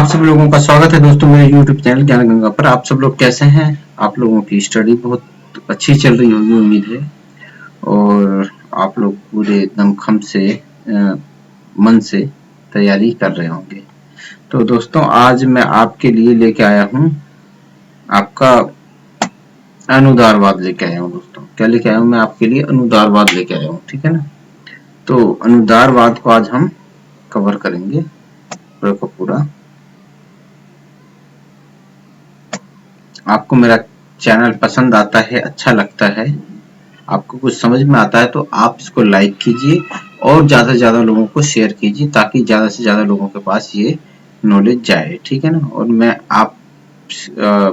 आप सब लोगों का स्वागत है दोस्तों मेरे YouTube चैनल ज्ञान गंगा पर। आप सब लोग कैसे हैं? आप लोगों की स्टडी बहुत अच्छी चल रही होगी उम्मीद है, और आप लोग पूरे एकदम खम से मन से तैयारी कर रहे होंगे। तो दोस्तों आज मैं आपके लिए लेके आया हूँ आपका अनुदारवाद लेके आया हूँ। दोस्तों क्या लेके आया हूँ? मैं आपके लिए अनुदारवाद लेके आया हूँ, ठीक है ना। तो अनुदारवाद को आज हम कवर करेंगे पूरा का पूरा। आपको मेरा चैनल पसंद आता है, अच्छा लगता है, आपको कुछ समझ में आता है तो आप इसको लाइक कीजिए और ज़्यादा से ज़्यादा लोगों को शेयर कीजिए ताकि ज़्यादा से ज़्यादा लोगों के पास ये नॉलेज जाए, ठीक है ना। और मैं आप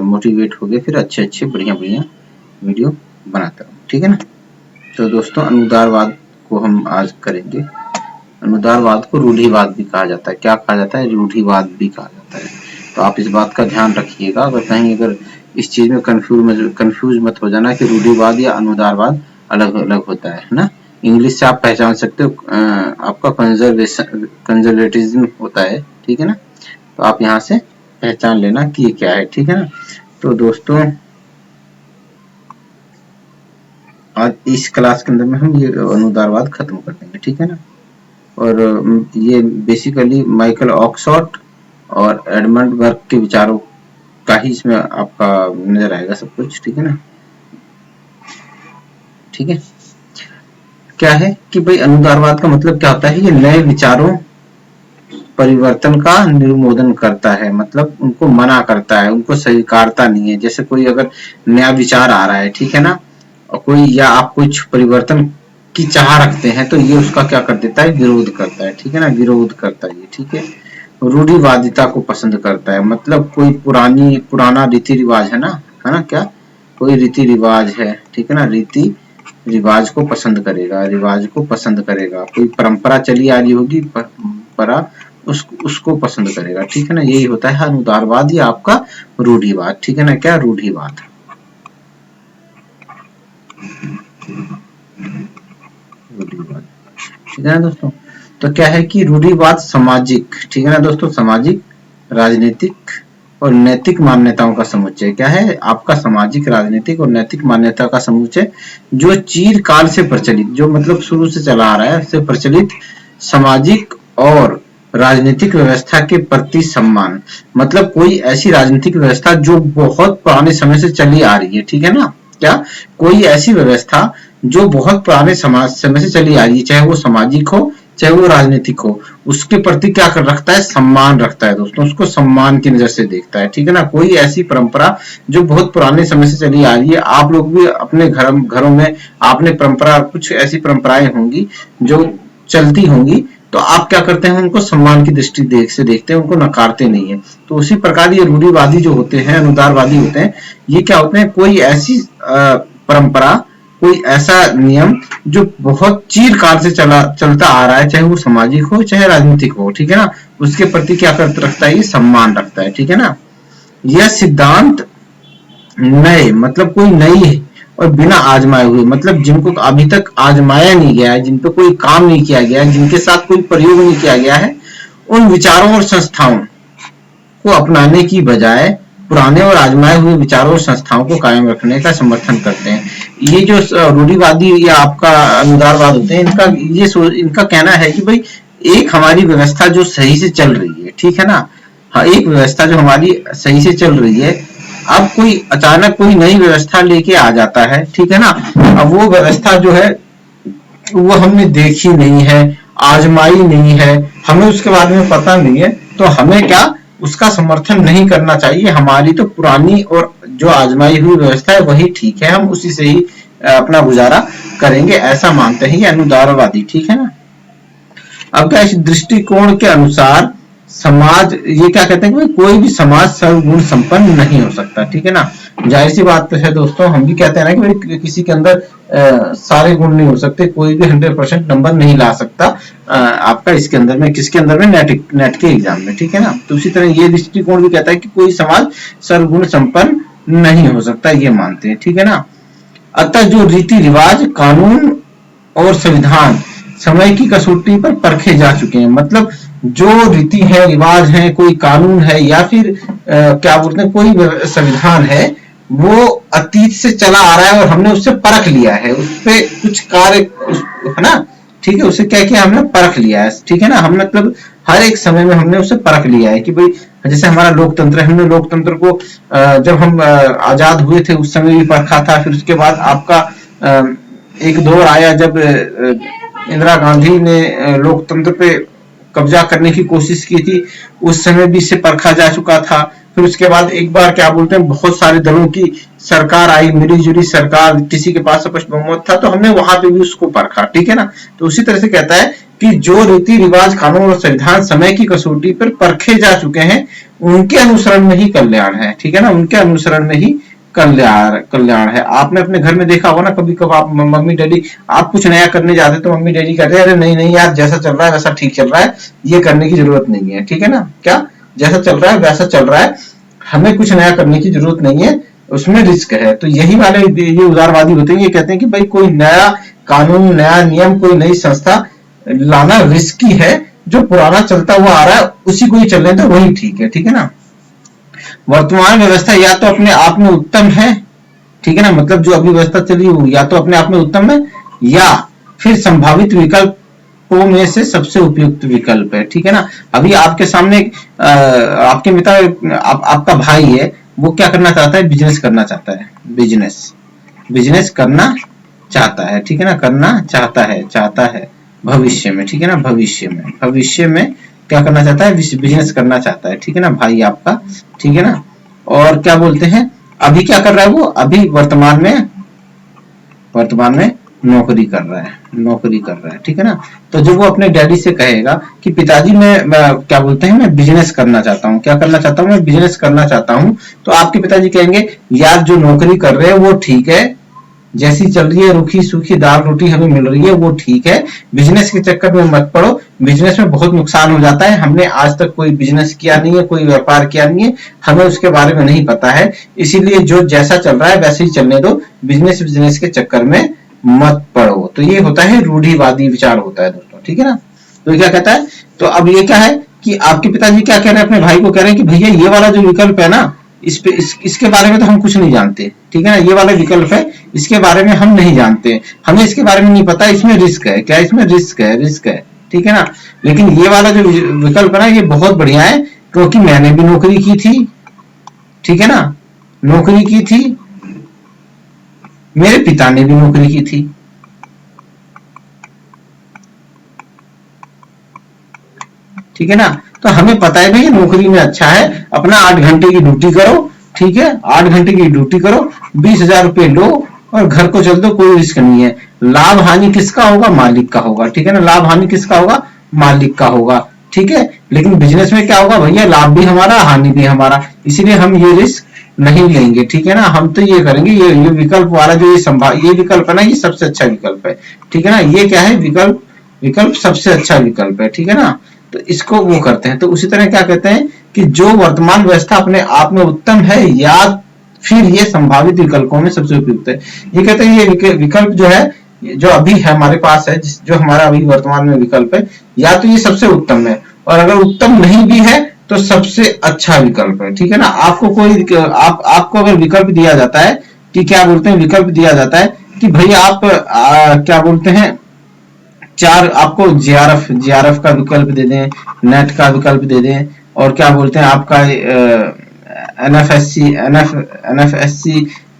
मोटिवेट हो गए फिर अच्छे बढ़िया वीडियो बनाता हूँ, ठीक है ना। तो दोस्तों अनुदारवाद को हम आज करेंगे। अनुदारवाद को रूढ़िवाद भी कहा जाता है। क्या कहा जाता है? रूढ़िवाद भी कहा जाता है। तो आप इस बात का ध्यान रखिएगा, अगर इस चीज में कंफ्यूज मत हो जाना कि रूढ़िवाद या अनुदारवाद अलग अलग होता है ना। इंग्लिश से आप पहचान सकते हो, आपका कंजर्वेटिज्म होता है, ठीक है ना। तो आप यहाँ से पहचान लेना कि ये क्या है, ठीक है ना। तो दोस्तों आज इस क्लास के अंदर में हम ये अनुदारवाद खत्म कर देंगे, ठीक है ना। और ये बेसिकली माइकल ऑक्सफोर्ड और एडमंड बर्ग के विचारों का ही इसमें आपका नजर आएगा सब कुछ, ठीक है ना। ठीक है, क्या है कि भाई अनुदारवाद का मतलब क्या होता है? ये नए विचारों परिवर्तन का निर्मोदन करता है, मतलब उनको मना करता है, उनको स्वीकारता नहीं है। जैसे कोई अगर नया विचार आ रहा है, ठीक है ना, और कोई या आप कुछ परिवर्तन की चाह रखते हैं तो ये उसका क्या कर देता है? विरोध करता है, ठीक है ना। विरोध करता है ये, ठीक है। रूढ़िवादिता को पसंद करता है, मतलब कोई पुराना रीति रिवाज है ना, क्या कोई रीति रिवाज है, ठीक है ना, रीति रिवाज को पसंद करेगा, रिवाज को पसंद करेगा। कोई परंपरा चली आ रही होगी, परंपरा उसको पसंद करेगा, ठीक है ना। यही होता है अनुदारवाद या आपका रूढ़िवाद, ठीक है ना। क्या रूढ़िवाद? रूढ़िवाद, ठीक है ना दोस्तों। तो क्या है कि रूढ़िवाद सामाजिक, ठीक है ना दोस्तों, सामाजिक, राजनीतिक और नैतिक मान्यताओं का समुच्चय। क्या है? आपका सामाजिक, राजनीतिक और नैतिक मान्यता का समुच्चय जो चिरकाल से प्रचलित, जो मतलब शुरू से चला आ रहा है, से प्रचलित सामाजिक और राजनीतिक व्यवस्था के प्रति सम्मान। मतलब कोई ऐसी राजनीतिक व्यवस्था जो बहुत पुराने समय से चली आ रही है, ठीक है ना। क्या? कोई ऐसी व्यवस्था जो बहुत पुराने समय से चली आ रही है, चाहे वो सामाजिक हो चाहे वो राजनीतिक हो, उसके प्रति क्या कर रखता है? सम्मान रखता है दोस्तों, उसको सम्मान की नजर से देखता है, ठीक है ना। कोई ऐसी परंपरा जो बहुत पुराने समय से चली आ रही है, आप लोग भी अपने घरों में आपने परंपरा, कुछ ऐसी परंपराएं होंगी जो चलती होंगी, तो आप क्या करते हैं? उनको सम्मान की दृष्टि से देखते हैं, उनको नकारते नहीं है। तो उसी प्रकार ये रूढ़िवादी जो होते हैं, अनुदारवादी होते हैं, ये क्या होते हैं? कोई ऐसी परंपरा, कोई ऐसा नियम जो बहुत चिरकाल से चलता आ रहा है, चाहे वो सामाजिक हो चाहे राजनीतिक हो, ठीक है ना, उसके प्रति क्या कर रखता है? ये सम्मान रखता है, ठीक है ना। यह सिद्धांत नए, मतलब कोई नई है और बिना आजमाए हुए, मतलब जिनको अभी तक आजमाया नहीं गया है, जिन पे कोई काम नहीं किया गया है, जिनके साथ कोई प्रयोग नहीं किया गया है, उन विचारों और संस्थाओं को अपनाने की बजाय पुराने और आजमाए हुए विचारों और संस्थाओं को कायम रखने का समर्थन करते हैं। ये जो रूढ़िवादी या आपका अनुदारवाद होते हैं, इनका कहना है कि भाई एक हमारी व्यवस्था जो सही से चल रही है, ठीक है ना, हाँ, एक व्यवस्था जो हमारी सही से चल रही है, अब कोई अचानक कोई नई व्यवस्था लेके आ जाता है, ठीक है ना, अब वो व्यवस्था जो है वो हमने देखी नहीं है, आजमाई नहीं है, हमें उसके बारे में पता नहीं है, तो हमें क्या उसका समर्थन नहीं करना चाहिए। हमारी तो पुरानी और जो आजमाई हुई व्यवस्था है वही ठीक है, हम उसी से ही अपना गुजारा करेंगे, ऐसा मानते हैं ये अनुदारवादी, ठीक है ना। अब क्या इस दृष्टिकोण के अनुसार समाज, ये क्या कहते हैं कि कोई भी समाज सर्वगुण संपन्न नहीं हो सकता, ठीक है ना। जाहिर सी बात है दोस्तों, हम भी कहते हैं ना कि भाई किसी के अंदर सारे गुण नहीं हो सकते, कोई भी 100% नंबर नहीं ला सकता आपका इसके अंदर में, किसके अंदर में? नेट के एग्जाम में, ठीक है ना। तो उसी तरह ये दृष्टिकोण भी कहता है कि कोई समाज सर्वगुण संपन्न नहीं हो सकता, ये मानते हैं, ठीक है ना। अतः जो रीति रिवाज, कानून और संविधान समय की कसौटी पर परखे जा चुके हैं। मतलब जो रीति है, रिवाज है, कोई कानून है या फिर क्या बोलते हैं कोई संविधान है, वो अतीत से चला आ रहा है और हमने उससे परख लिया है, उस पे कुछ कार्य है ना, ठीक है, उसे क्या किया हमने परख लिया है, ठीक है ना। हम मतलब हर एक समय में हमने उसे परख लिया है कि भाई जैसे हमारा लोकतंत्र है, हमने लोकतंत्र को जब हम आजाद हुए थे उस समय भी परखा था। फिर उसके बाद आपका एक दौर आया जब इंदिरा गांधी ने लोकतंत्र पे कब्जा करने की कोशिश की थी, उस समय भी इसे परखा जा चुका था। फिर उसके बाद एक बार क्या बोलते हैं बहुत सारे दलों की सरकार आई, मिलीजुली सरकार, किसी के पास स्पष्ट बहुमत था, तो हमने वहां पे भी उसको परखा, ठीक है ना। तो उसी तरह से कहता है कि जो रीति रिवाज कानून और संविधान समय की कसौटी पर परखे जा चुके हैं, उनके अनुसरण में ही कल्याण है, ठीक है ना, उनके अनुसरण में ही कल्याण है। आपने अपने घर में देखा होगा ना, कभी कभी आप मम्मी डैडी, आप कुछ नया करने जाते तो मम्मी डैडी कहते हैं अरे नहीं नहीं यार, जैसा चल रहा है वैसा ठीक चल रहा है, ये करने की जरूरत नहीं है, ठीक है ना। क्या जैसा चल रहा है वैसा चल रहा है, हमें कुछ नया करने की जरूरत नहीं है, उसमें रिस्क है। तो यही वाले ये उदारवादी होते हैं, ये कहते हैं कि भाई कोई नया कानून, नया नियम, कोई नई संस्था लाना रिस्की है, जो पुराना चलता हुआ आ रहा है उसी को ही चलने दो, वही ठीक है, ठीक है ना। वर्तमान व्यवस्था या तो अपने आप में उत्तम है, ठीक है ना, मतलब जो अभी व्यवस्था चली हुई या तो अपने आप में उत्तम है या फिर संभावित विकल्पों में से सबसे उपयुक्त विकल्प है, ठीक है ना। अभी आपके सामने आपके मित्र आपका भाई है, वो क्या करना चाहता है, बिजनेस करना चाहता है, बिजनेस करना चाहता है, ठीक है ना, करना चाहता है भविष्य में, ठीक है ना, भविष्य में क्या करना चाहता है, बिजनेस करना चाहता है, ठीक है ना, भाई आपका, ठीक है ना। और क्या बोलते हैं, अभी क्या कर रहा है वो, अभी वर्तमान में नौकरी कर रहा है, ठीक है ना। तो जब वो अपने डैडी से कहेगा कि पिताजी मैं क्या बोलते हैं, मैं बिजनेस करना चाहता हूँ, क्या करना चाहता हूँ, मैं बिजनेस करना चाहता हूँ, तो आपके पिताजी कहेंगे यार जो नौकरी कर रहे हैं वो ठीक है, जैसी चल रही है रूखी सूखी दाल रोटी हमें मिल रही है वो ठीक है, बिजनेस के चक्कर में मत पड़ो, बिजनेस में बहुत नुकसान हो जाता है, हमने आज तक कोई बिजनेस किया नहीं है, कोई व्यापार किया नहीं है, हमें उसके बारे में नहीं पता है, इसीलिए जो जैसा चल रहा है वैसे ही चलने दो, बिजनेस के चक्कर में मत पड़ो। तो ये होता है रूढ़िवादी विचार होता है दोस्तों, ठीक है ना। तो क्या कहता है, तो अब ये क्या है कि आपके पिताजी क्या कह रहे हैं, अपने भाई को कह रहे हैं कि भैया ये वाला जो विकल्प है ना, इसके बारे में तो हम कुछ नहीं जानते, ठीक है ना, ये वाला विकल्प है, इसके बारे में हम नहीं जानते, हमें इसके बारे में नहीं पता, इसमें रिस्क है, क्या इसमें रिस्क है, ठीक है ना। लेकिन ये वाला जो विकल्प है ना, ये बहुत बढ़िया है, क्योंकि मैंने भी नौकरी की थी, ठीक है ना, नौकरी की थी, मेरे पिता ने भी नौकरी की थी, ठीक है ना। तो हमें पता है भाई नौकरी में अच्छा है, अपना 8 घंटे की ड्यूटी करो, ठीक है, 8 घंटे की ड्यूटी करो, 20,000 रुपए लो और घर को चल दो, कोई रिस्क नहीं है। लाभ हानि किसका होगा, मालिक का होगा, ठीक है ना, लाभ हानि किसका होगा, मालिक का होगा, ठीक है। लेकिन बिजनेस में क्या होगा भैया, लाभ भी हमारा हानि भी हमारा, इसीलिए हम ये रिस्क नहीं लेंगे, ठीक है ना। हम तो ये करेंगे, ये विकल्प वाला जो ये विकल्प है ना, ये सबसे अच्छा विकल्प है, ठीक है ना। ये क्या है, विकल्प सबसे अच्छा विकल्प है, ठीक है ना। तो इसको वो करते हैं। तो उसी तरह क्या कहते हैं कि जो वर्तमान व्यवस्था अपने आप में उत्तम है या फिर ये संभावित विकल्पों में सबसे उपयुक्त है। ये कहते हैं ये विकल्प जो है, जो अभी है हमारे पास है, जो हमारा अभी वर्तमान में विकल्प है, या तो ये सबसे उत्तम है, और अगर उत्तम नहीं भी है तो सबसे अच्छा विकल्प है, ठीक है ना। आपको कोई आपको अगर विकल्प दिया जाता है कि क्या बोलते हैं, विकल्प दिया जाता है कि भाई आप क्या बोलते हैं, चार आपको जीआरएफ का विकल्प दे दें, नेट का विकल्प दे दें, और क्या बोलते हैं आपका एनएफएससी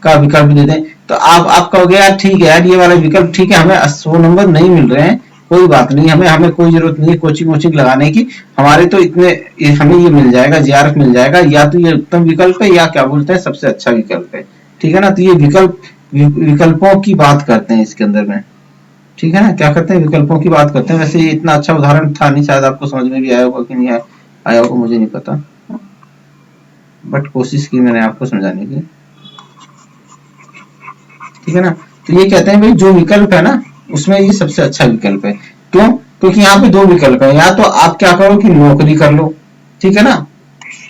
का विकल्प दे दें, तो आप कहोगे यार ठीक है यार, ये वाला विकल्प ठीक है, हमें 100 नंबर नहीं मिल रहे हैं, कोई बात नहीं, हमें कोई जरूरत नहीं है कोचिंग लगाने की, हमारे तो हमें ये मिल जाएगा, जीआरएफ मिल जाएगा, या तो ये उत्तम विकल्प है या क्या बोलते हैं सबसे अच्छा विकल्प है, ठीक है ना। तो ये विकल्पों की बात करते हैं इसके अंदर में, ठीक है ना, क्या करते हैं, विकल्पों की बात करते हैं। वैसे ये इतना अच्छा उदाहरण था नहीं, शायद आपको समझ में भी आया होगा कि नहीं आया होगा, मुझे नहीं पता, बट कोशिश की मैंने आपको समझाने की, ठीक है ना। तो ये कहते हैं भाई जो विकल्प है ना, उसमें ये सबसे अच्छा विकल्प है। क्यों, क्योंकि यहाँ पे 2 विकल्प है, या तो आप क्या करो कि नौकरी कर लो, ठीक है ना,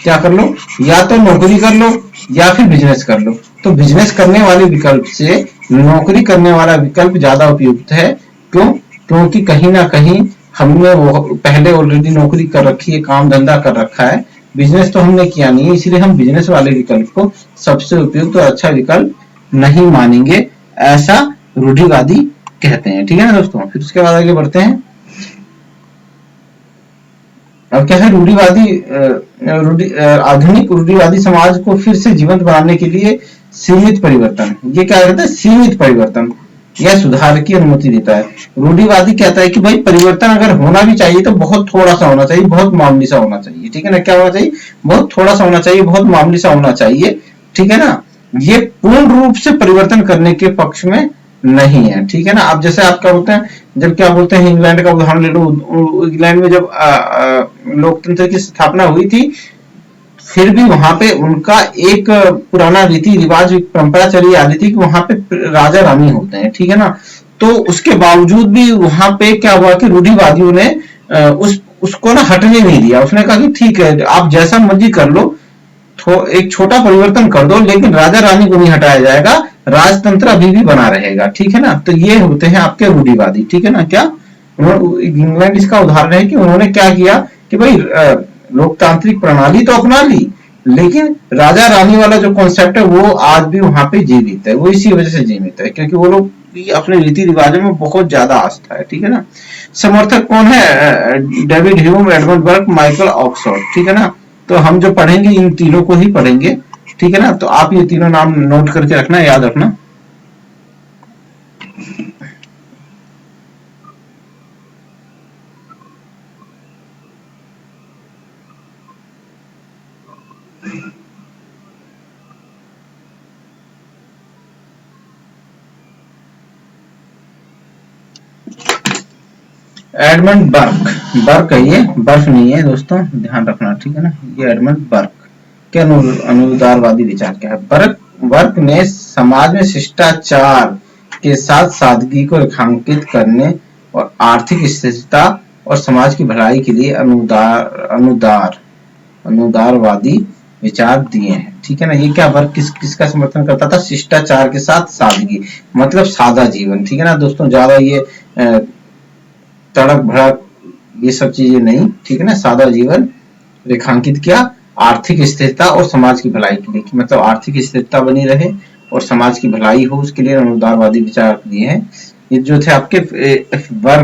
क्या कर लो, या तो नौकरी कर लो या फिर बिजनेस कर लो। तो बिजनेस करने वाले विकल्प से नौकरी करने वाला विकल्प ज्यादा उपयुक्त है। क्यों, क्योंकि कहीं ना कहीं हमने वो पहले ऑलरेडी नौकरी कर रखी है, काम धंधा कर रखा है, बिजनेस तो हमने किया नहीं है, इसलिए हम बिजनेस वाले विकल्प को सबसे उपयुक्त और अच्छा विकल्प नहीं मानेंगे, ऐसा रूढ़िवादी कहते हैं। ठीक है ना दोस्तों, फिर उसके बाद आगे बढ़ते हैं। अब क्या है, आधुनिक रूढ़िवादी समाज को फिर से जीवंत बनाने के लिए सीमित परिवर्तन, ये क्या कहता है, सीमित परिवर्तन या सुधार की अनुमति देता है। रूढ़िवादी कहता है कि भाई परिवर्तन अगर होना भी चाहिए तो बहुत थोड़ा सा होना चाहिए, बहुत मामूली सा होना चाहिए। ठीक है ना, क्या होना चाहिए, बहुत थोड़ा सा होना चाहिए, बहुत मामूली सा होना चाहिए। ठीक है ना, ये पूर्ण रूप से परिवर्तन करने के पक्ष में नहीं है। ठीक है ना, आप जैसे आप क्या बोलते हैं, जब क्या बोलते हैं, इंग्लैंड का उदाहरण ले लो, इंग्लैंड में जब लोकतंत्र की स्थापना हुई थी, फिर भी वहां पे उनका एक पुराना रीति रिवाज, परंपरा चली आ रही थी कि वहां पे राजा रानी होते हैं। ठीक है ना, तो उसके बावजूद भी वहां पे क्या हुआ कि रूढ़िवादियों ने उसको ना हटने नहीं दिया। उसने कहा कि ठीक है, आप जैसा मर्जी कर लो, एक छोटा परिवर्तन कर दो, लेकिन राजा रानी को नहीं हटाया जाएगा, राजतंत्र अभी भी बना रहेगा। ठीक है ना, तो ये होते हैं आपके रूढ़िवादी। ठीक है ना, क्या इंग्लैंड इसका उदाहरण है कि उन्होंने क्या किया कि भाई लोकतांत्रिक प्रणाली तो अपना ली, लेकिन राजा रानी वाला जो कॉन्सेप्ट है वो आज भी वहां पे जीवित है। वो इसी वजह से जीवित है क्योंकि वो लोग अपने रीति रिवाजों में बहुत ज्यादा आस्था है। ठीक है ना, समर्थक कौन है, David Hume, Edmund Burke, Michael Oxford. ठीक है ना, तो हम जो पढ़ेंगे इन तीनों को ही पढ़ेंगे। ठीक है ना, तो आप ये तीनों नाम नोट करके रखना, याद रखना। एडमंड बर्क, बर्क है ये, बर्फ नहीं है दोस्तों, ध्यान रखना। ठीक है ना, ये एडमंड बर्क के अनुदारवादी विचार क्या है। बर्क ने समाज में शिष्टाचार के साथ सादगी को रेखांकित करने और आर्थिक स्थिरता और समाज की भलाई के लिए अनुदारवादी विचार दिए हैं। ठीक है ना, ये क्या वर्ग किसका समर्थन करता था, शिष्टाचार के साथ सादगी, मतलब सादा जीवन। ठीक है ना दोस्तों, ज्यादा ये तड़क भड़क ये सब चीजें नहीं। ठीक है ना, सादा जीवन रेखांकित किया, आर्थिक स्थिरता और समाज की भलाई के लिए, मतलब आर्थिक स्थिरता बनी रहे और समाज की भलाई हो, उसके लिए अनुदारवादी विचार दिए हैं। ये जो थे आपके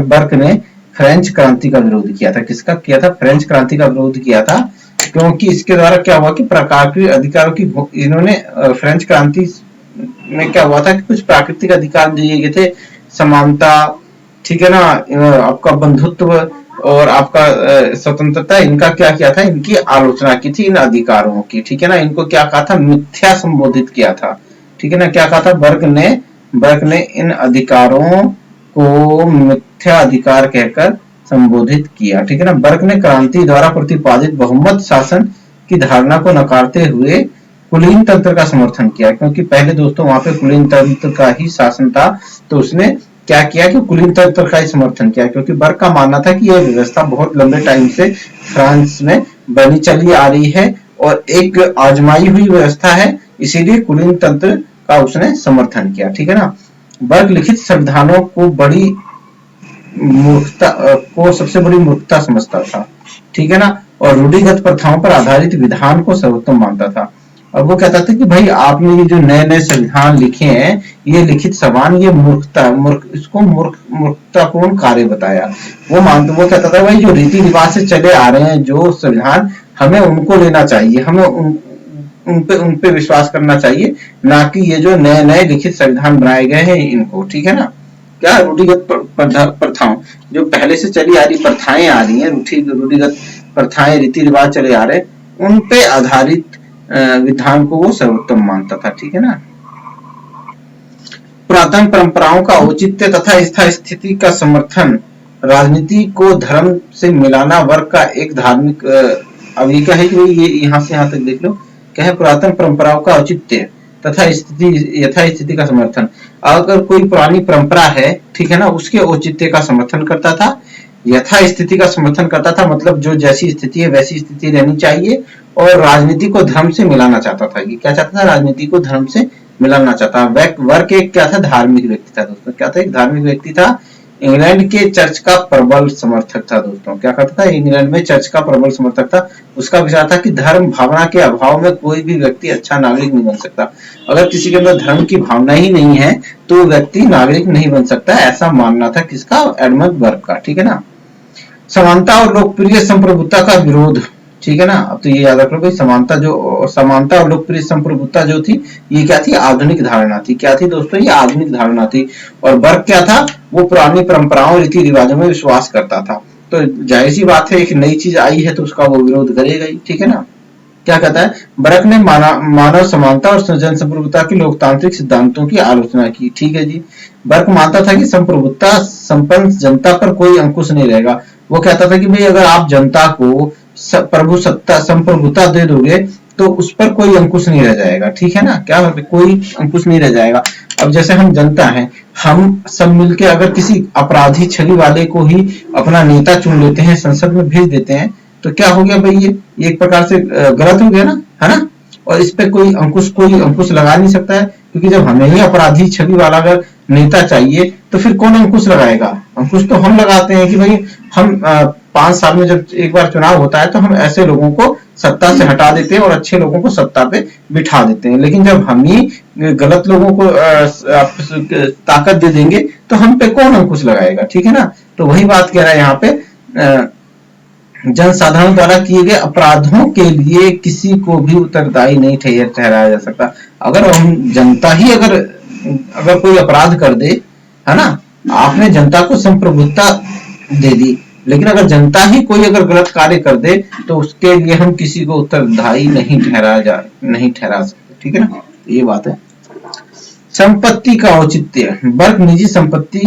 बर्क ने फ्रेंच क्रांति का विरोध किया था। किसका किया था, फ्रेंच क्रांति का विरोध किया था, क्योंकि इसके द्वारा क्या हुआ कि प्राकृतिक अधिकारों की, इन्होंने फ्रेंच क्रांति में क्या हुआ था कि कुछ प्राकृतिक अधिकार दिए गए थे, समानता, ठीक है ना, आपका बंधुत्व और आपका स्वतंत्रता, इनका क्या किया था, इनकी आलोचना की थी, इन अधिकारों की। ठीक है ना, इनको क्या कहा था, मिथ्या संबोधित किया था। ठीक है ना, क्या कहा था, बर्क ने इन अधिकारों को मिथ्या अधिकार कहकर संबोधित किया। ठीक है ना, बर्क ने क्रांति द्वारा प्रतिपादित बहुमत शासन की धारणा को नकारते हुए कुलीन तंत्र का समर्थन किया, क्योंकि पहले दोस्तों वहां पे कुलीन तंत्र का ही शासन था, तो उसने क्या किया कि कुलीन तंत्र का ही समर्थन किया, क्योंकि बर्क का मानना था कि यह व्यवस्था बहुत लंबे टाइम से फ्रांस में बनी चली आ रही है और एक आजमाई हुई व्यवस्था है, इसीलिए कुलीन तंत्र का उसने समर्थन किया। ठीक है ना, बर्क लिखित संविधानों को सबसे बड़ी मूर्खता समझता था। ठीक है ना, और रूढ़िगत प्रथाओं पर आधारित विधान को सर्वोत्तम मानता था। अब वो कहता था कि भाई आपने ये जो नए नए संविधान लिखे हैं, ये लिखित संविधान, ये मूर्खतापूर्ण कार्य बताया। वो कहता था भाई जो रीति रिवाज से चले आ रहे हैं जो संविधान, हमें उनको लेना चाहिए, हमें उन पे विश्वास करना चाहिए, ना कि ये जो नए नए लिखित संविधान बनाए गए हैं इनको। ठीक है ना, क्या रूढ़िगत प्रथाओं, जो पहले से चली आ रही प्रथाएं आ रही हैं, रूढ़िगत प्रथाएं, रीति रिवाज चले आ रहे, उन पे आधारित विधान को वो सर्वोत्तम मानता था। ठीक है ना, पुरातन परंपराओं का औचित्य तथा स्थिति का समर्थन, राजनीति को धर्म से मिलाना वर्ग का एक धार्मिक, अब ये क्या है कि ये यहाँ से यहाँ तक देख लो, क्या है, पुरातन परंपराओं का औचित्य तथा यथास्थिति का समर्थन। अगर कोई पुरानी परंपरा है, ठीक है ना, उसके औचित्य का समर्थन करता था, यथास्थिति का समर्थन करता था, मतलब जो जैसी स्थिति है वैसी स्थिति रहनी चाहिए, और राजनीति को धर्म से मिलाना चाहता था। कि क्या चाहता था, राजनीति को धर्म से मिलाना चाहता। वर्क एक क्या था, धार्मिक व्यक्ति था दोस्तों, क्या था, एक धार्मिक व्यक्ति था। इंग्लैंड के चर्च का प्रबल समर्थक था दोस्तों। क्या कहता था? इंग्लैंड में चर्च का प्रबल समर्थक था। उसका विचार था कि धर्म भावना के अभाव में कोई भी व्यक्ति अच्छा नागरिक नहीं बन सकता। अगर किसी के अंदर धर्म की भावना ही नहीं है तो वो व्यक्ति नागरिक नहीं बन सकता। ऐसा मानना था किसका? एडमंड बर्ग का। ठीक है ना। समानता और लोकप्रिय संप्रभुता का विरोध। ठीक है ना। अब तो ये याद रख लो भाई, समानता और लोकप्रिय संप्रभुता जो थी, ये क्या थी? आधुनिक धारणा थी। क्या थी दोस्तों? ये आधुनिक धारणा थी। और बर्ग क्या था? वो पुरानी परंपराओं रीति रिवाजों में विश्वास करता था। तो जाहिर सी बात है, एक नई चीज आई है तो उसका वो विरोध करेगा ही। ठीक है ना। क्या कहता है? बर्ग ने मानव समानता और जन संप्रभुता की लोकतांत्रिक सिद्धांतों की आलोचना की। ठीक है जी। बर्ग मानता था कि संप्रभुता संपन्न जनता पर कोई अंकुश नहीं रहेगा। वो कहता था कि भाई अगर आप जनता को प्रभु सत्ता संप्रभुता दे दोगे तो उस पर कोई अंकुश नहीं रह जाएगा। ठीक है ना। क्या कोई अंकुश नहीं रह जाएगा। अब जैसे हम जनता हैं, हम सब मिलके अगर किसी अपराधी छवि वाले को ही अपना नेता चुन लेते हैं, संसद में भेज देते हैं, तो क्या हो गया भाई? ये एक प्रकार से गलत हो गया ना, है ना। और इस पे कोई अंकुश लगा नहीं सकता है, क्योंकि जब हमें ही अपराधी छवि वाला अगर नेता चाहिए तो फिर कौन अंकुश लगाएगा? अंकुश तो हम लगाते हैं कि भाई हम 5 साल में जब एक बार चुनाव होता है तो हम ऐसे लोगों को सत्ता से हटा देते हैं और अच्छे लोगों को सत्ता पे बिठा देते हैं। लेकिन जब हम ही गलत लोगों को ताकत दे देंगे तो हम पे कौन अंकुश लगाएगा? ठीक है ना। तो वही बात कह रहा है यहाँ पे, जनसाधारण द्वारा किए गए अपराधों के लिए किसी को भी उत्तरदायी नहीं ठहराया जा सकता। अगर हम जनता ही अगर कोई अपराध कर दे, है ना, आपने जनता को संप्रभुता दे दी, लेकिन अगर जनता ही कोई अगर गलत कार्य कर दे तो उसके लिए हम किसी को उत्तरदायी नहीं ठहरा सकते। ठीक है ना। ये बात है। संपत्ति का औचित्य। बर्ग निजी संपत्ति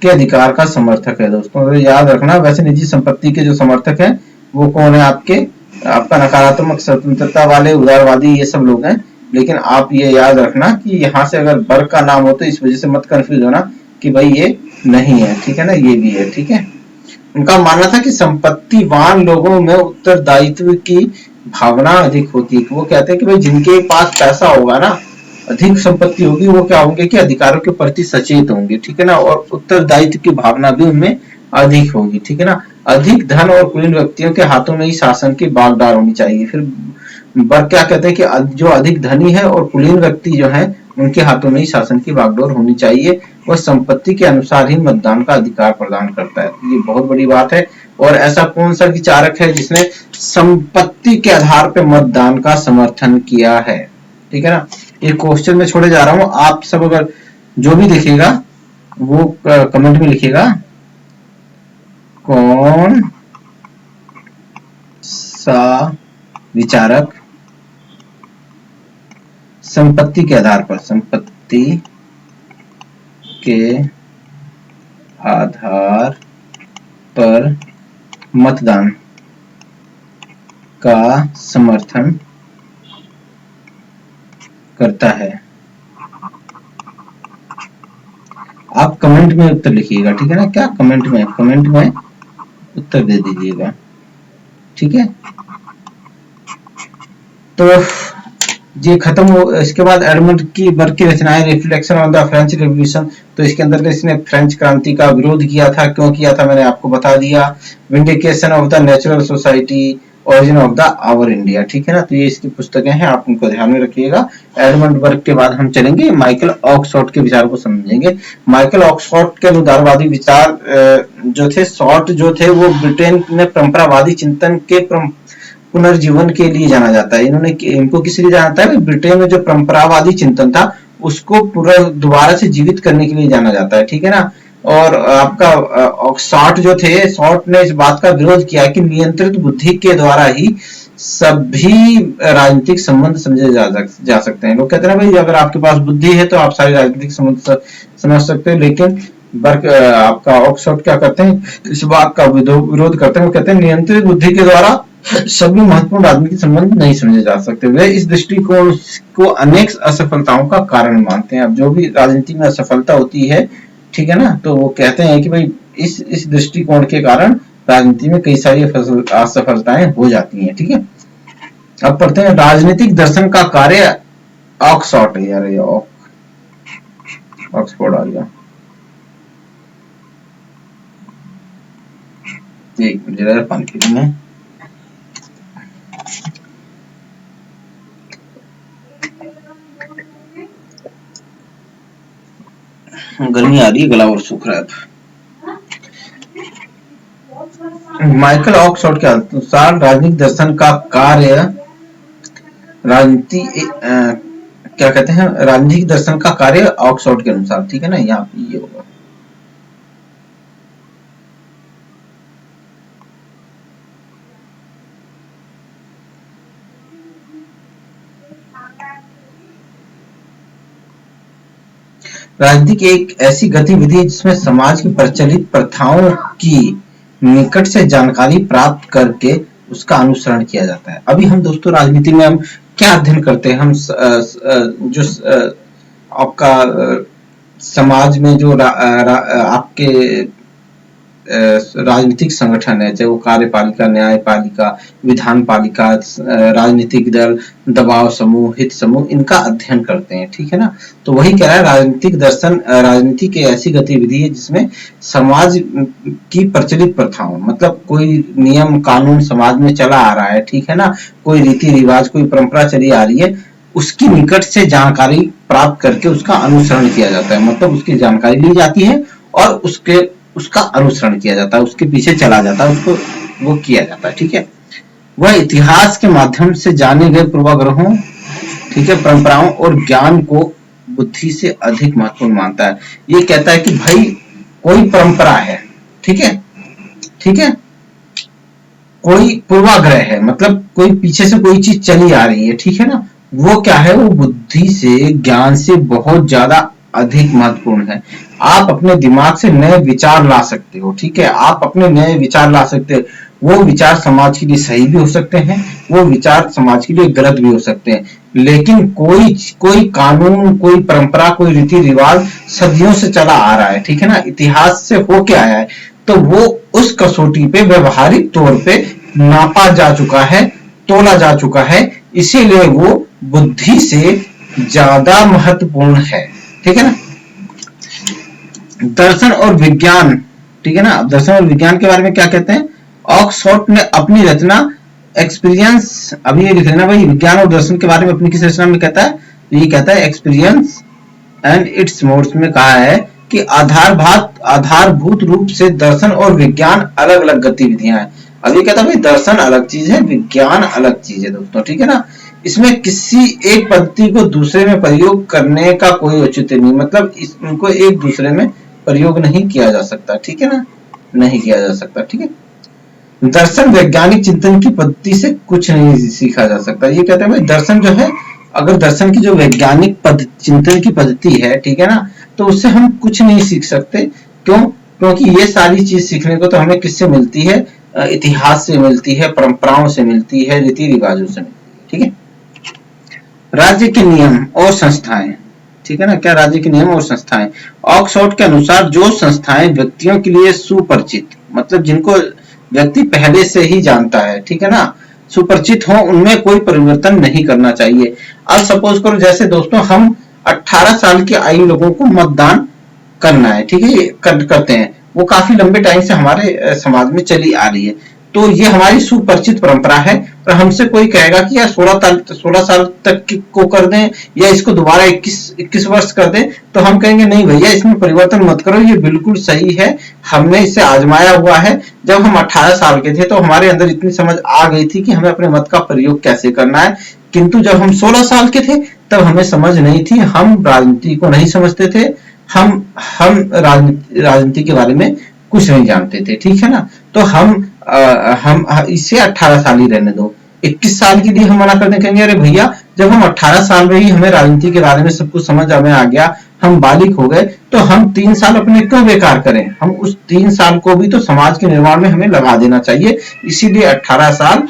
के अधिकार का समर्थक है दोस्तों। तो याद रखना, वैसे निजी संपत्ति के जो समर्थक हैं वो कौन है? आपका नकारात्मक स्वतंत्रता वाले उदारवादी ये सब लोग हैं। लेकिन आप ये याद रखना कि यहाँ से अगर बर्ग का नाम हो तो इस वजह से मत कंफ्यूज होना कि भाई ये नहीं है। ठीक है ना। ये भी है। ठीक है। उनका मानना था कि संपत्तिवान लोगों में उत्तरदायित्व की भावना अधिक होती है। वो कहते हैं कि भाई जिनके पास पैसा होगा ना, अधिक संपत्ति होगी, वो क्या होंगे कि अधिकारों के प्रति सचेत होंगे। ठीक है ना। और उत्तरदायित्व की भावना भी उनमें अधिक होगी। ठीक है ना। अधिक धन और कुलीन व्यक्तियों के हाथों में ही शासन की बागडोर होनी चाहिए। फिर बर्ग क्या कहते हैं कि जो अधिक धनी है और कुलीन व्यक्ति जो है उनके हाथों में ही शासन की बागडोर होनी चाहिए। वह संपत्ति के अनुसार ही मतदान का अधिकार प्रदान करता है। ये बहुत बड़ी बात है। और ऐसा कौन सा विचारक है जिसने संपत्ति के आधार पर मतदान का समर्थन किया है? ठीक है ना। ये क्वेश्चन में छोड़े जा रहा हूं। आप सब अगर जो भी देखेगा वो कमेंट में लिखिएगा, कौन सा विचारक संपत्ति के आधार पर मतदान का समर्थन करता है? आप कमेंट में उत्तर लिखिएगा। ठीक है ना। क्या कमेंट में उत्तर दे दीजिएगा। ठीक है। तो ये खत्म हो। इसके बाद एडमंड की बर्ग की रचनाएं, reflection on the French revolution. तो इसके अंदर इसने फ्रेंच क्रांति का विरोध किया था। क्यों किया था मैंने आपको बता दिया। Vindication of the natural society, origin of the our India. ठीक है ना। तो ये इसकी पुस्तकें हैं, आप उनको ध्यान में रखिएगा। एडमंड बर्ग के बाद हम चलेंगे माइकल ऑक्सफोर्ड के विचार को समझेंगे। माइकल ऑक्सफोर्ड के उदारवादी विचार जो थे, शॉर्ट जो थे, वो ब्रिटेन में परंपरावादी चिंतन के पुनर्जीवन के लिए जाना जाता है। इनको किस लिए जाना जाता है? ब्रिटेन में जो परंपरावादी चिंतन था उसको पूरा दोबारा से जीवित करने के लिए जाना जाता है। ठीक है ना। और आपका शॉर्ट जो थे, शॉर्ट ने इस बात का विरोध किया कि नियंत्रित बुद्धि के द्वारा ही सभी राजनीतिक संबंध समझे जा सकते हैं। लोग कहते हैं भाई अगर आपके पास बुद्धि है तो आप सारे राजनीतिक संबंध समझ सकते हैं। लेकिन बर्ग आपका ऑक्सफोर्ड क्या करते हैं? इस बात का विरोध करते हैं। वो कहते हैं नियंत्रित बुद्धि के द्वारा सभी महत्वपूर्ण राजनीतिक संबंध नहीं समझे जा सकते। वे इस दृष्टिकोण को अनेक असफलताओं का कारण मानते हैं। अब जो भी राजनीति में असफलता होती है, ठीक है ना, तो वो कहते हैं कि भाई इस दृष्टिकोण के कारण राजनीति में कई सारी असफलताएं हो जाती हैं। ठीक है। अब पढ़ते हैं राजनीतिक दर्शन का कार्य। ऑक्सफोर्ड है यार, ये ऑक्सफोर्ड आ गया। एक मिनट जरा पानी पी लूं मैं। गर्मी आ रही है, गला और सूख रहा है। माइकल ऑक्सफोर्ड के अनुसार राजनीतिक दर्शन का कार्य क्या कहते हैं, राजनीतिक दर्शन का कार्य ऑक्सफोर्ड के अनुसार, ठीक है ना, यहाँ ये होगा। राजनीति एक ऐसी गतिविधि है जिसमें समाज की प्रचलित प्रथाओं की निकट से जानकारी प्राप्त करके उसका अनुसरण किया जाता है। अभी हम दोस्तों राजनीति में हम क्या अध्ययन करते हैं, हम जो आपका समाज में जो आपके राजनीतिक संगठन है, चाहे वो कार्यपालिका, न्यायपालिका, विधान पालिका, राजनीतिक दल, दबाव समूह, हित समूह, इनका अध्ययन करते हैं, ठीक है ना। तो वही कह रहा है राजनीतिक दर्शन राजनीति की ऐसी गतिविधि है जिसमें समाज की प्रचलित प्रथाओं, मतलब कोई नियम कानून समाज में चला आ रहा है, ठीक है ना, कोई रीति रिवाज, कोई परंपरा चली आ रही है, उसकी निकट से जानकारी प्राप्त करके उसका अनुसरण किया जाता है, मतलब उसकी जानकारी ली जाती है और उसका अनुसरण किया जाता है, उसके पीछे चला जाता है, उसको वो किया जाता है, ठीक है। वह इतिहास के माध्यम से जाने गए पूर्वाग्रहों, ठीक है, परंपराओं और ज्ञान को बुद्धि से अधिक महत्वपूर्ण मानता है। ये कहता है कि भाई कोई परंपरा है, ठीक है, ठीक है, कोई पूर्वाग्रह है, मतलब कोई पीछे से कोई चीज चली आ रही है, ठीक है ना, वो क्या है, वो बुद्धि से, ज्ञान से बहुत ज्यादा अधिक महत्वपूर्ण है। आप अपने दिमाग से नए विचार ला सकते हो, ठीक है, आप अपने नए विचार ला सकते हो, वो विचार समाज के लिए सही भी हो सकते हैं, वो विचार समाज के लिए गलत भी हो सकते हैं, लेकिन कोई कानून, कोई परंपरा, कोई रीति रिवाज सदियों से चला आ रहा है, ठीक है ना, इतिहास से होके आया है, तो वो उस कसौटी पे व्यवहारिक तौर पे नापा जा चुका है, तोला जा चुका है, इसीलिए वो बुद्धि से ज्यादा महत्वपूर्ण है, ठीक है ना। दर्शन और विज्ञान, ठीक है ना, दर्शन और विज्ञान के बारे में क्या कहते हैं, ऑक्सफोर्ड ने अपनी रचना एक्सपीरियंस, अभी ये लिख लेना भाई, विज्ञान और दर्शन के बारे में अपनी किस रचना में कहता है, ये कहता है एक्सपीरियंस एंड इट्स मोड्स में कहा है कि आधारभूत रूप से दर्शन और विज्ञान अलग अलग गतिविधियां हैं। अभी कहता है भाई दर्शन अलग चीज है, विज्ञान अलग चीज है दोस्तों, ठीक है ना। इसमें किसी एक पद्धति को दूसरे में प्रयोग करने का कोई औचित्य नहीं, मतलब इनको एक दूसरे में प्रयोग नहीं किया जा सकता, ठीक है ना, नहीं किया जा सकता, ठीक है। दर्शन वैज्ञानिक चिंतन की पद्धति से कुछ नहीं सीखा जा सकता। ये कहते हैं भाई दर्शन जो है, अगर दर्शन की जो वैज्ञानिक चिंतन की पद्धति है, ठीक है ना, तो उससे हम कुछ नहीं सीख सकते। क्यों? क्योंकि ये सारी चीज सीखने को तो हमें किससे मिलती है, इतिहास से मिलती है, परंपराओं से मिलती है, रीति रिवाजों से मिलती है, ठीक है। राज्य के नियम और संस्थाएं, ठीक है ना, क्या राज्य के नियम और संस्थाएं, ऑक्सफोर्ड के अनुसार जो संस्थाएं व्यक्तियों के लिए सुपरिचित, मतलब जिनको व्यक्ति पहले से ही जानता है, ठीक है ना, सुपरिचित हो, उनमें कोई परिवर्तन नहीं करना चाहिए। अब सपोज करो जैसे दोस्तों हम 18 साल के आयु लोगों को मतदान करना है, ठीक है, करते हैं, वो काफी लंबे टाइम से हमारे समाज में चली आ रही है, तो ये हमारी सुपरिचित परंपरा है। और हमसे कोई कहेगा कि यार 16 साल तक को कर दें या इसको दोबारा 21 वर्ष कर दें, तो हम कहेंगे नहीं भैया इसमें परिवर्तन मत करो, ये बिल्कुल सही है, हमने इसे आजमाया हुआ है। जब हम 18 साल के थे तो हमारे अंदर इतनी समझ आ गई थी कि हमें अपने मत का प्रयोग कैसे करना है, किंतु जब हम 16 साल के थे तब हमें समझ नहीं थी, हम राजनीति को नहीं समझते थे, हम राजनीति के बारे में कुछ नहीं जानते थे, ठीक है ना। तो हम इसे 18 साल ही रहने दो, 21 साल के लिए हम मना कर देंगे, अरे भैया जब हम 18 साल में ही हमें राजनीति के बारे में सब कुछ समझ हमें आ गया, हम बालिक हो गए, तो हम 3 साल अपने क्यों बेकार करें, हम उस 3 साल को भी तो समाज के निर्माण में हमें लगा देना चाहिए, इसीलिए 18 साल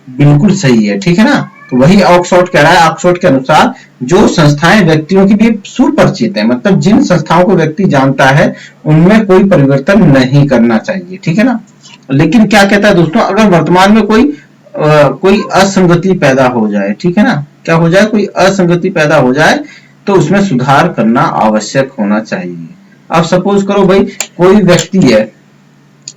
बिल्कुल सही है, ठीक है ना। तो वही ऑक्सफोर्ड कह रहा है, ऑक्सफोर्ड के अनुसार जो संस्थाएं व्यक्तियों के लिए सुपरिचित है, मतलब जिन संस्थाओं को व्यक्ति जानता है उनमें कोई परिवर्तन नहीं करना चाहिए, ठीक है ना। लेकिन क्या कहता है दोस्तों, अगर वर्तमान में कोई असंगति पैदा हो जाए, ठीक है ना, क्या हो जाए, कोई असंगति पैदा हो जाए तो उसमें सुधार करना आवश्यक होना चाहिए। अब सपोज करो भाई कोई व्यक्ति है,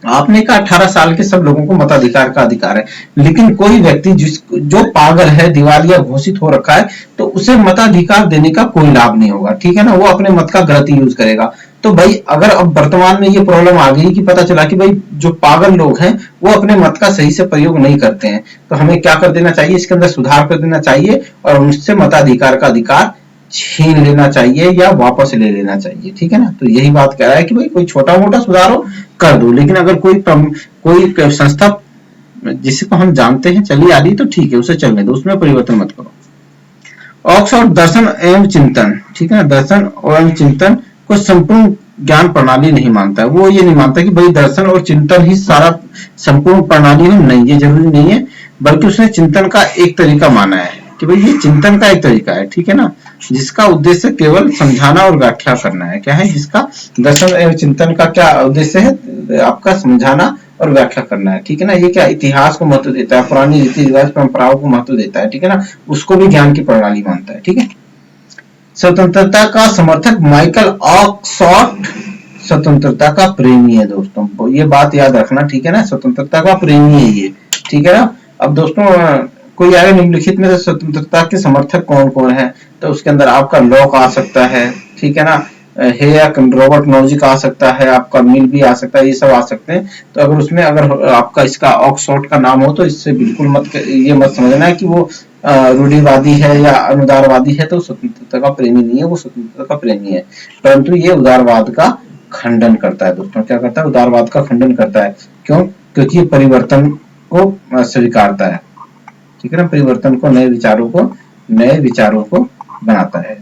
आपने कहा 18 साल के सब लोगों को मताधिकार का अधिकार है, लेकिन कोई व्यक्ति जो पागल है, दिवालिया घोषित हो रखा है, तो उसे मताधिकार देने का कोई लाभ नहीं होगा, ठीक है ना। वो अपने मत का गलत यूज करेगा। तो भाई अगर अब वर्तमान में ये प्रॉब्लम आ गई कि पता चला कि भाई जो पागल लोग हैं वो अपने मत का सही से प्रयोग नहीं करते हैं, तो हमें क्या कर देना चाहिए, इसके अंदर सुधार कर देना चाहिए और उनसे मताधिकार का अधिकार छीन लेना चाहिए या वापस ले लेना चाहिए, ठीक है ना। तो यही बात कह रहा है कि भाई कोई छोटा मोटा सुधार हो कर दो, लेकिन अगर कोई संस्था जिसको हम जानते हैं चली आ रही तो ठीक है, उसे चलने दो, उसमें परिवर्तन मत करो। ऑक्सफोर्ड दर्शन एवं चिंतन, ठीक है ना, दर्शन एवं चिंतन को संपूर्ण ज्ञान प्रणाली नहीं मानता है। वो ये नहीं मानता कि भाई दर्शन और चिंतन ही सारा संपूर्ण प्रणाली हो, नहीं, ये जरूरी नहीं है, बल्कि उसने चिंतन का एक तरीका माना है कि भाई ये चिंतन का एक तरीका है, ठीक है ना, जिसका उद्देश्य केवल समझाना और व्याख्या करना है। क्या है जिसका दर्शन एवं चिंतन का क्या उद्देश्य है, आपका समझाना और व्याख्या करना है, ठीक है ना। ये क्या इतिहास को महत्व देता है, पुरानी रीति रिवाज परंपराओं को महत्व देता है, ठीक है ना, उसको भी ज्ञान की प्रणाली मानता है, ठीक है। स्वतंत्रता का समर्थक माइकल ऑक्सफोर्ड स्वतंत्रता का प्रेमी है दोस्तों, ये बात याद रखना, ठीक है ना, स्वतंत्रता का प्रेमी है ये, ठीक है ना। अब दोस्तों कोई आगे निम्नलिखित में से स्वतंत्रता के समर्थक कौन कौन है, तो उसके अंदर आपका लॉक आ सकता है, ठीक है ना, रॉबर्ट नॉजिक आ सकता है, आपका मिल भी आ सकता है, ये सब आ सकते हैं। तो अगर उसमें अगर आपका इसका ऑक्सफोर्ड का नाम हो तो इससे बिल्कुल ये मत समझना है कि वो रूढ़िवादी है या अनुदारवादी है तो स्वतंत्रता का प्रेमी नहीं है, वो स्वतंत्रता का प्रेमी है, परंतु ये उदारवाद का खंडन करता है दोस्तों। क्या करता है, उदारवाद का खंडन करता है। क्यों, क्योंकि ये परिवर्तन को स्वीकारता है, ठीक है ना, परिवर्तन को, नए विचारों को बनाता है,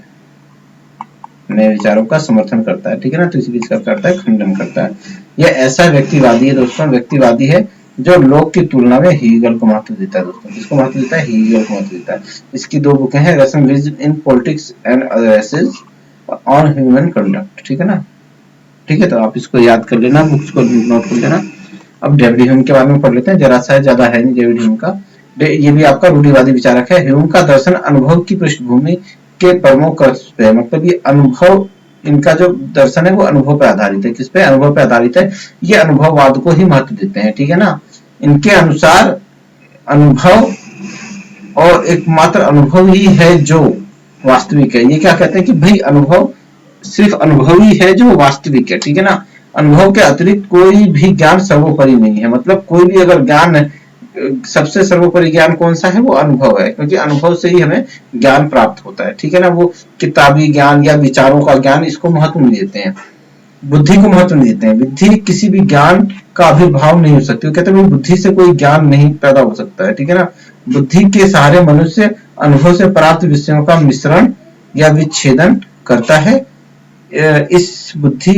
नए विचारों का समर्थन करता है, ठीक है ना। तो इसी बीच करता है, खंडन करता है। यह ऐसा व्यक्तिवादी है दोस्तों, व्यक्तिवादी है जो लोक की तुलना में हीगल को महत्व देता है दोस्तों। किसको महत्व देता है, हीगल को महत्व देता है। इसकी दो बुकें हैं, rationalism in politics and other essays on human conduct, ठीक है ना, ठीक है। तो आप इसको याद कर लेना, बुक्स को नोट कर लेना। अब डेविड ह्यूम के बारे में पढ़ लेते हैं, जरा सा ज्यादा है नहीं डेविड ह्यूम का। ये भी आपका रूढ़िवादी विचारक है। ह्यूम का दर्शन अनुभव की पृष्ठभूमि के प्रमुख है, मतलब ये अनुभव, इनका जो दर्शन है वो अनुभव पर आधारित है। किस पे, अनुभव पर आधारित है। ये अनुभववाद को ही महत्व देते हैं, ठीक है ना। इनके अनुसार अनुभव और एकमात्र अनुभव ही है जो वास्तविक है। ये क्या कहते हैं कि भाई अनुभव सिर्फ अनुभव ही है जो वास्तविक है, ठीक है ना। अनुभव के अतिरिक्त कोई भी ज्ञान सर्वोपरि नहीं है। मतलब कोई भी अगर ज्ञान, सबसे सर्वोपरि ज्ञान कौन सा है, वो अनुभव है, क्योंकि अनुभव से ही हमें ज्ञान प्राप्त होता है, ठीक है ना। वो किताबी ज्ञान या विचारों का ज्ञान, इसको महत्व नहीं देते हैं, बुद्धि को महत्व नहीं देते हैं। बुद्धि किसी भी ज्ञान का आविर्भाव नहीं हो सकती। वो कहते हैं बुद्धि से कोई ज्ञान नहीं पैदा हो सकता है, ठीक है ना। बुद्धि के सहारे मनुष्य अनुभव से प्राप्त विषयों का मिश्रण या विच्छेदन करता है। इस बुद्धि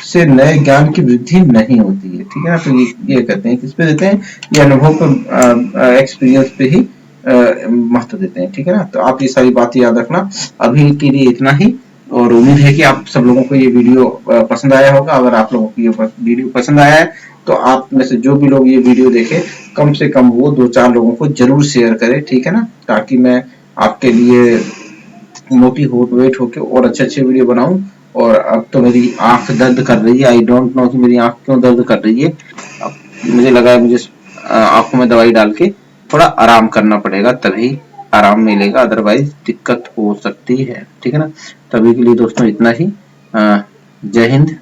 से नए ज्ञान की वृद्धि नहीं होती है, ठीक है ना। तो ये कहते हैं, किस पे देते हैं, ये अनुभव पर, एक्सपीरियंस पे ही महत्व देते हैं, ठीक है ना। तो आप ये सारी बातें याद रखना। अभी के लिए इतना ही, और उम्मीद है कि आप सब लोगों को ये वीडियो पसंद आया होगा। अगर आप लोगों को ये वीडियो पसंद आया है तो आप में से जो भी लोग ये वीडियो देखें, कम से कम वो 2-4 लोगों को जरूर शेयर करें, ठीक है ना, ताकि मैं आपके लिए मोटिवेट होकर और अच्छे वीडियो बनाऊं। और अब तो मेरी आंख दर्द कर रही है, आई डोंट नो कि मेरी आंख क्यों दर्द कर रही है। अब मुझे लगा है मुझे आंखों में दवाई डाल के थोड़ा आराम करना पड़ेगा, तभी आराम मिलेगा, अदरवाइज दिक्कत हो सकती है, ठीक है ना। तभी के लिए दोस्तों इतना ही। जय हिंद।